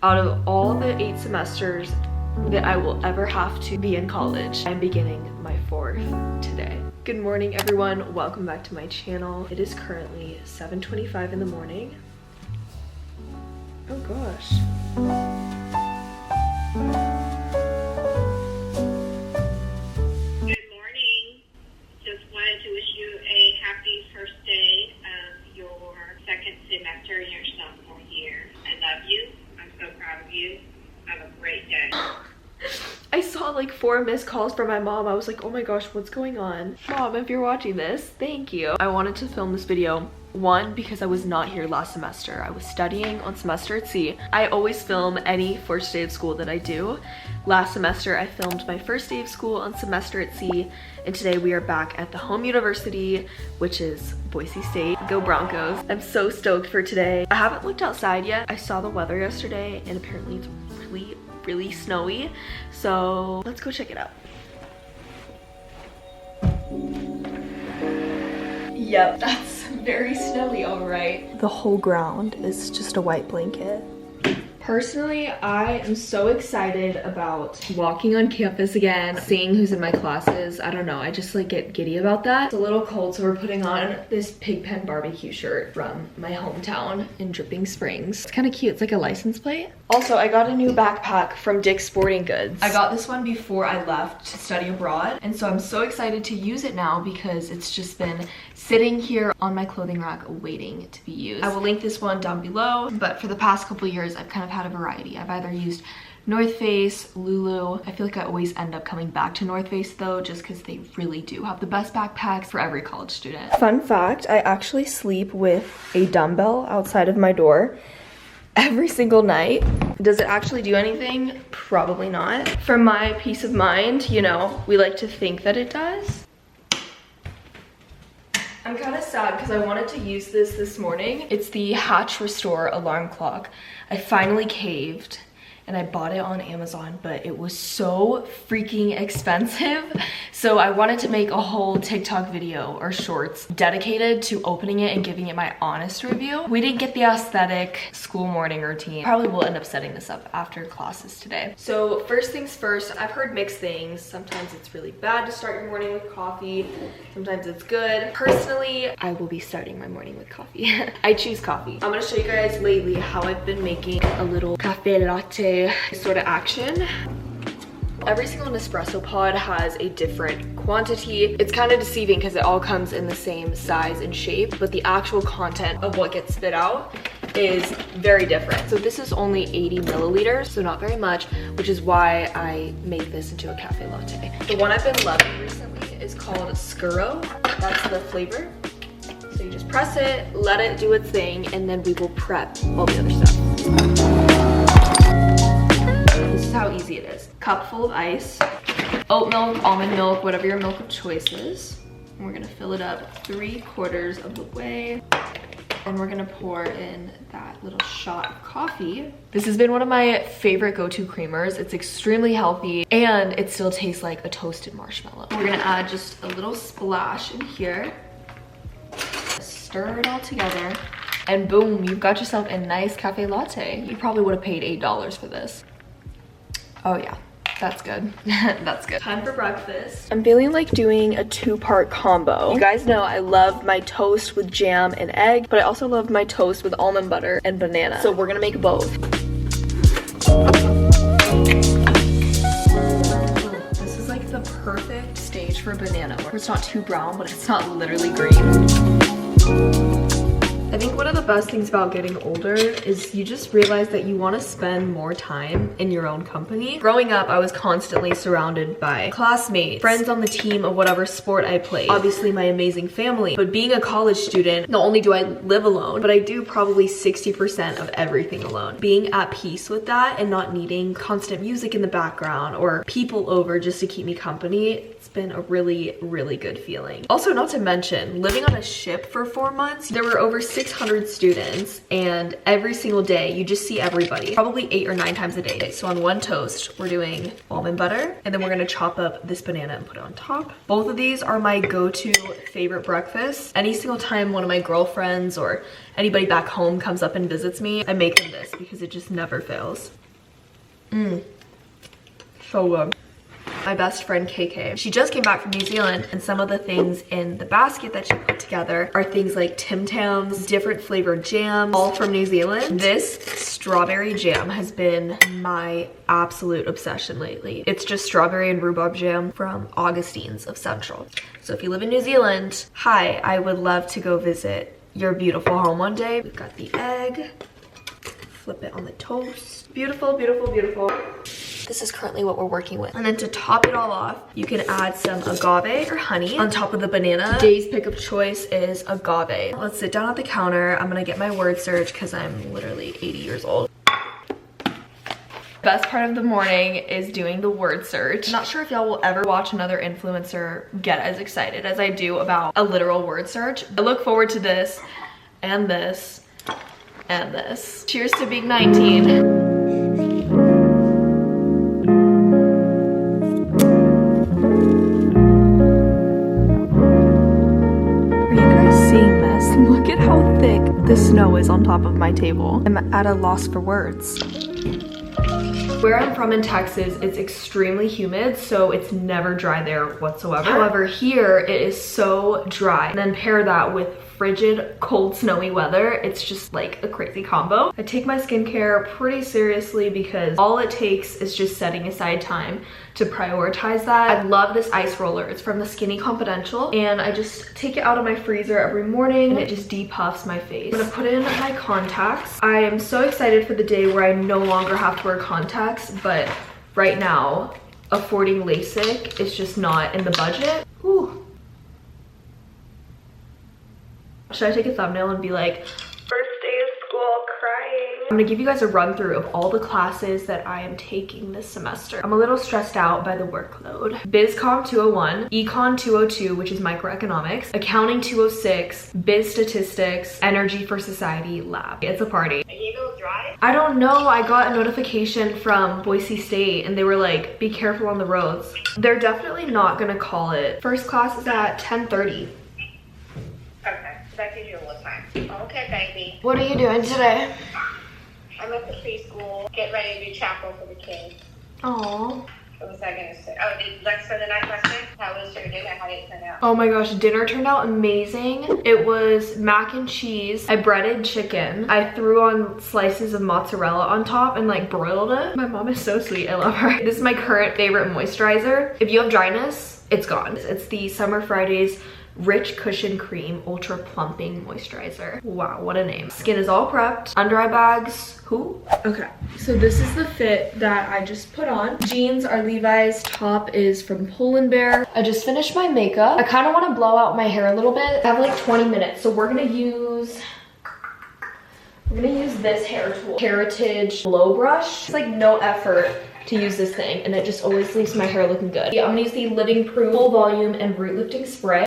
Out of all the 8 semesters that I will ever have to be in college, I'm beginning my 4th today. Good morning, everyone. Welcome back to my channel. It is currently 7:25 in the morning. Oh gosh. Good morning. Just wanted to wish you a happy first day of your second semester in your sophomore year. I love you. I'm so proud of you. Have a great day. I saw like 4 missed calls from my mom. I was like, oh my gosh, what's going on? Mom, if you're watching this, thank you. I wanted to film this video, one, because I was not here last semester. I was studying on semester at sea. I always film any first day of school that I do. Last semester, I filmed my first day of school on semester at sea, and today we are back at the home university, which is Boise State. Go Broncos. I'm so stoked for today. I haven't looked outside yet. I saw the weather yesterday, and apparently it's really snowy, so let's go check it out. Yep, that's very snowy, all right. The whole ground is just a white blanket. Personally, I am so excited about walking on campus again, seeing who's in my classes. I don't know, I just like get giddy about that. It's a little cold, so we're putting on this Pigpen barbecue shirt from my hometown in Dripping Springs. It's kind of cute, it's like a license plate. Also, I got a new backpack from Dick's Sporting Goods. I got this one before I left to study abroad, and so I'm so excited to use it now because it's just been sitting here on my clothing rack waiting to be used. I will link this one down below, but for the past couple years, I've kind of had a variety. I've either used North Face, Lulu. I feel like I always end up coming back to North Face though, just because they really do have the best backpacks for every college student. Fun fact, I actually sleep with a dumbbell outside of my door every single night. Does it actually do anything? Probably not. For my peace of mind, you know, we like to think that it does. I'm kind of sad because I wanted to use this morning. It's the Hatch Restore alarm clock. I finally caved and I bought it on Amazon, but it was so freaking expensive. So I wanted to make a whole TikTok video or shorts dedicated to opening it and giving it my honest review. We didn't get the aesthetic school morning routine. Probably will end up setting this up after classes today. So first things first, I've heard mixed things. Sometimes it's really bad to start your morning with coffee. Sometimes it's good. Personally, I will be starting my morning with coffee. I choose coffee. I'm gonna show you guys lately how I've been making a little cafe latte sort of action. Every single Nespresso pod has a different quantity. It's kind of deceiving because it all comes in the same size and shape, but the actual content of what gets spit out is very different. So this is only 80 milliliters, so not very much, which is why I make this into a cafe latte. The one I've been loving recently is called Caro. That's the flavor. So you just press it, let it do its thing, and then we will prep all the other stuff. This is how easy it is. Cup full of ice, oat milk, almond milk, whatever your milk of choice is. And we're gonna fill it up 3/4 of the way. And we're gonna pour in that little shot of coffee. This has been one of my favorite go-to creamers. It's extremely healthy and it still tastes like a toasted marshmallow. We're gonna add just a little splash in here. Stir it all together. And boom, you've got yourself a nice cafe latte. You probably would have paid $8 for this. Oh yeah, that's good. That's good. Time for breakfast. I'm feeling like doing a 2-part combo. You guys know I love my toast with jam and egg, but I also love my toast with almond butter and banana. So we're gonna make both. This is like the perfect stage for a banana, where it's not too brown, but it's not literally green. I think one of the best things about getting older is you just realize that you want to spend more time in your own company. Growing up, I was constantly surrounded by classmates, friends on the team of whatever sport I played, obviously my amazing family. But being a college student, not only do I live alone, but I do probably 60% of everything alone. Being at peace with that and not needing constant music in the background or people over just to keep me company, it's been a really good feeling. Also, not to mention, living on a ship for 4 months, there were over 6 600 students, and every single day you just see everybody, probably 8 or 9 times a day. So on one toast, we're doing almond butter, and then we're gonna chop up this banana and put it on top. Both of these are my go-to favorite breakfasts. Any single time one of my girlfriends or anybody back home comes up and visits me, I make them this because it just never fails. So good. My best friend KK, she just came back from New Zealand, and some of the things in the basket that she put together are things like Tim Tams, different flavored jams, all from New Zealand. This strawberry jam has been my absolute obsession lately. It's just strawberry and rhubarb jam from Augustine's of Central. So if you live in New Zealand, hi, I would love to go visit your beautiful home one day. We've got the egg, flip it on the toast. Beautiful, beautiful, beautiful. This is currently what we're working with. And then to top it all off, you can add some agave or honey on top of the banana. Today's pick of choice is agave. Let's sit down at the counter. I'm gonna get my word search because I'm literally 80 years old. Best part of the morning is doing the word search. I'm not sure if y'all will ever watch another influencer get as excited as I do about a literal word search. I look forward to this and this and this. Cheers to being 19. Look at how thick the snow is on top of my table. I'm at a loss for words. Where I'm from in Texas, it's extremely humid, so it's never dry there whatsoever. However, here it is so dry. And then pair that with frigid, cold, snowy weather, it's just like a crazy combo. I take my skincare pretty seriously because all it takes is just setting aside time to prioritize that. I love this ice roller. It's from the Skinny Confidential, and I just take it out of my freezer every morning and it just depuffs my face. I'm gonna put in my contacts. I am so excited for the day where I no longer have to wear contacts, but right now, affording LASIK is just not in the budget. Whew. Should I take a thumbnail and be like, first day of school, crying? I'm gonna give you guys a run through of all the classes that I am taking this semester. I'm a little stressed out by the workload. BizCom 201, Econ 202, which is microeconomics, Accounting 206, Biz Statistics, Energy for Society Lab. It's a party. Are you gonna drive? I don't know. I got a notification from Boise State and they were like, be careful on the roads. They're definitely not gonna call it. First class is at 10:30. Okay, so that gives you a little time. Okay, baby. What are you doing today? I'm at the preschool, get ready to do chapel for the kids. Aww. What was I gonna say? Oh, let's spend the night question. How was your dinner? How did it turn out? Oh my gosh, dinner turned out amazing. It was mac and cheese. I breaded chicken. I threw on slices of mozzarella on top and like broiled it. My mom is so sweet, I love her. This is my current favorite moisturizer. If you have dryness, it's gone. It's the Summer Fridays Rich Cushion Cream Ultra Plumping Moisturizer. Wow, what a name. Skin is all prepped. Under eye bags, who? Okay, so this is the fit that I just put on. Jeans are Levi's, top is from Pull & Bear. I just finished my makeup. I kind of want to blow out my hair a little bit. I have like 20 minutes, so we're gonna use this hair tool. Heritage Blow Brush. It's like no effort to use this thing, and it just always leaves my hair looking good. Yeah, I'm gonna use the Living Proof Full Volume and Root Lifting Spray.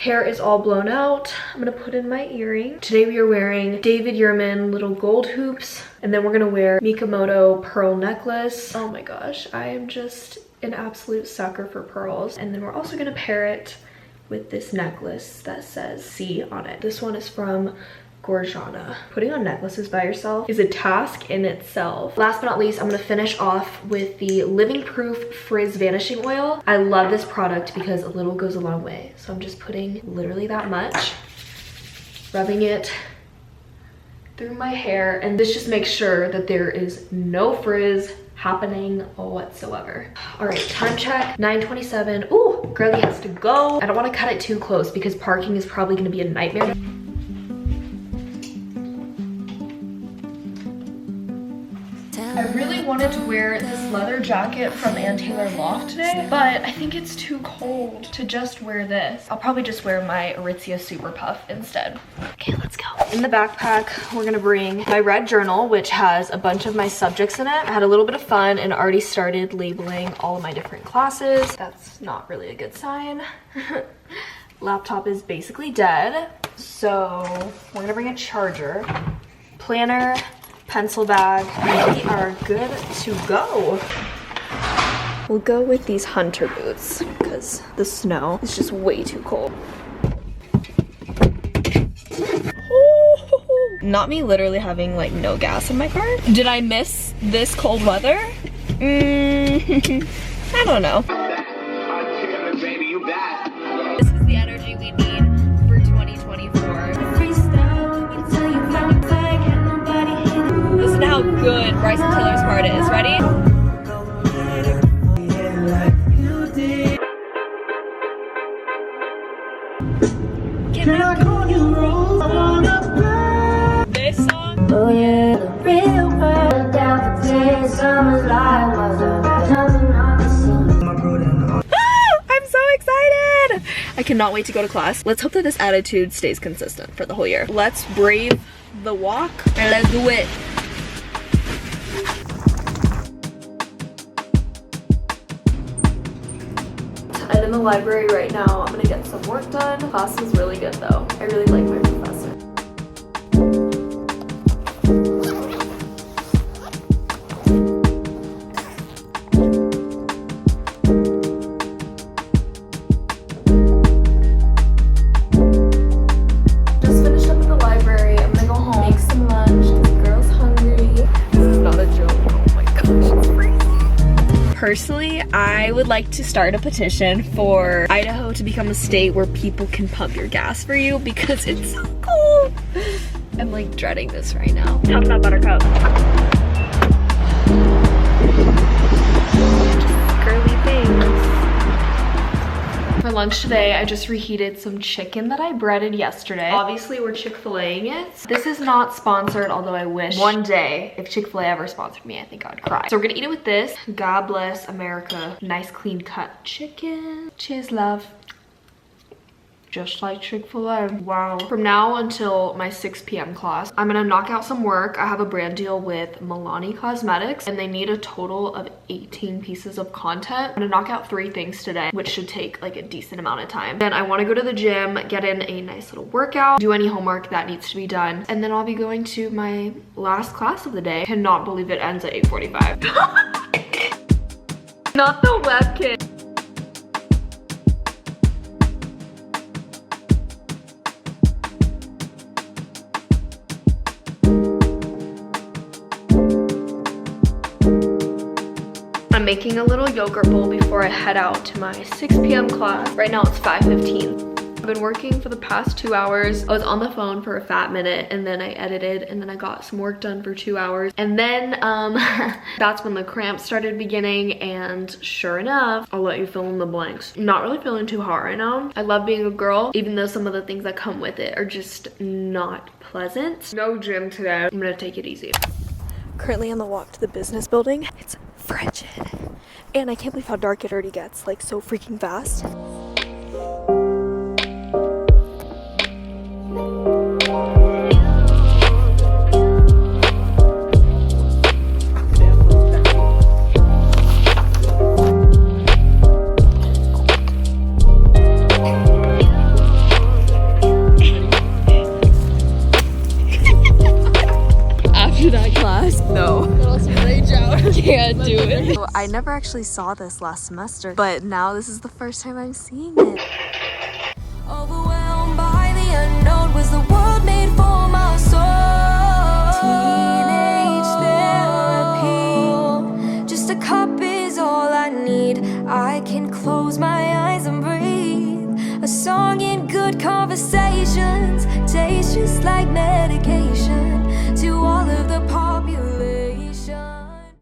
Hair is all blown out. I'm gonna put in my earring. Today we are wearing David Yurman little gold hoops, and then we're gonna wear Mikamoto pearl necklace. Oh my gosh, I am just an absolute sucker for pearls. And then we're also gonna pair it with this necklace that says C on it. This one is from Gorjana. Putting on necklaces by yourself is a task in itself. Last but not least, I'm gonna finish off with the Living Proof Frizz Vanishing Oil. I love this product because a little goes a long way. So I'm just putting literally that much, rubbing it through my hair, and this just makes sure that there is no frizz happening whatsoever. All right, time check, 9:27. Ooh, girly has to go. I don't want to cut it too close because parking is probably gonna be a nightmare. I really wanted to wear this leather jacket from Ann Taylor Loft today, but I think it's too cold to just wear this. I'll probably just wear my Aritzia Super Puff instead. Okay, let's go. In the backpack, we're gonna bring my red journal, which has a bunch of my subjects in it. I had a little bit of fun and already started labeling all of my different classes. That's not really a good sign. Laptop is basically dead, so we're gonna bring a charger, planner, pencil bag. We are good to go. We'll go with these hunter boots because the snow is just way too cold. Not me literally having like no gas in my car. Did I miss this cold weather? I don't know. This is the energy we need for 2024. Listen to how good Bryson Tillers part is. Ready? Can I call you Rose? This song? Oh yeah, the real world down for 10 summers like I'm so excited! I cannot wait to go to class. Let's hope that this attitude stays consistent for the whole year. Let's brave the walk and let's do it. I'm in the library right now. I'm gonna get some work done. Class was really good though. I really like my professor. Just finished up at the library. I'm gonna go home, make some lunch because the girl's hungry. This is not a joke. Oh my gosh, it's crazy. Personally, I would like to start a petition for Idaho to become a state where people can pump your gas for you because it's so cool. I'm like dreading this right now. Talk about Buttercup. Just girly things. For lunch today, I just reheated some chicken that I breaded yesterday. Obviously, we're Chick-fil-A-ing it. This is not sponsored, although I wish one day if Chick-fil-A ever sponsored me, I think I'd cry. So we're gonna eat it with this. God bless America. Nice clean cut chicken. Cheers, love. Just like Chick-fil-A. Wow. From now until my 6 p.m. class, I'm gonna knock out some work. I have a brand deal with Milani Cosmetics and they need a total of 18 pieces of content. I'm gonna knock out 3 things today, which should take like a decent amount of time. Then I wanna go to the gym, get in a nice little workout, do any homework that needs to be done, and then I'll be going to my last class of the day. Cannot believe it ends at 8:45. Not the webcam. I'm making a little yogurt bowl before I head out to my 6 p.m. class. Right now it's 5:15. I've been working for the past 2 hours. I was on the phone for a fat minute and then I edited and then I got some work done for 2 hours. And then that's when the cramps started beginning and sure enough, I'll let you fill in the blanks. I'm not really feeling too hot right now. I love being a girl, even though some of the things that come with it are just not pleasant. No gym today. I'm gonna take it easy. Currently on the walk to the business building. It's frigid. And I can't believe how dark it already gets, like so freaking fast. After that class, no. Can't do it. So I never actually saw this last semester, but now this is the first time I'm seeing it. Overwhelmed by the unknown, was the world made for